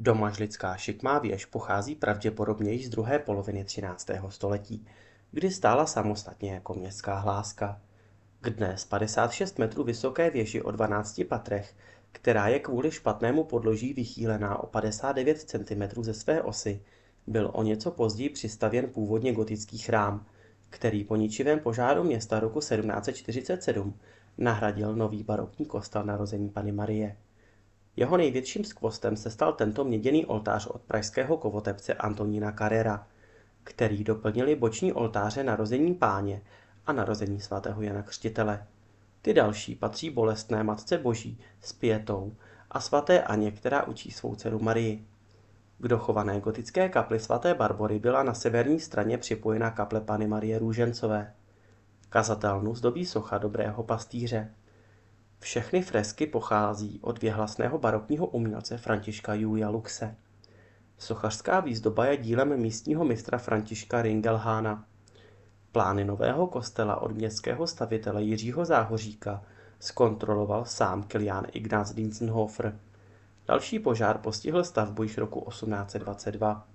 Domažlická šikmá věž pochází pravděpodobně již z druhé poloviny 13. století, kdy stála samostatně jako městská hláska. K dnes 56 metrů vysoké věži o 12 patrech, která je kvůli špatnému podloží vychýlená o 59 cm ze své osy, byl o něco později přistavěn původně gotický chrám, který po ničivém požáru města roku 1747 nahradil nový barokní kostel Narození Panny Marie. Jeho největším skvostem se stal tento měděný oltář od pražského kovotepce Antonína Carrera, který doplnili boční oltáře Narození Páně a Narození svatého Jana Křtitele. Ty další patří Bolestné Matce Boží s Pietou a svaté Anně, která učí svou dceru Marii. K dochované gotické kapli svaté Barbory byla na severní straně připojena kaple Panny Marie Růžencové. Kazatelnu zdobí socha Dobrého pastýře. Všechny fresky pochází od věhlasného barokního umělce Františka Julia Luxe. Sochařská výzdoba je dílem místního mistra Františka Ringelhána. Plány nového kostela od městského stavitele Jiřího Záhoříka zkontroloval sám Kilián Ignác Dientzenhofer. Další požár postihl stavbu již roku 1822.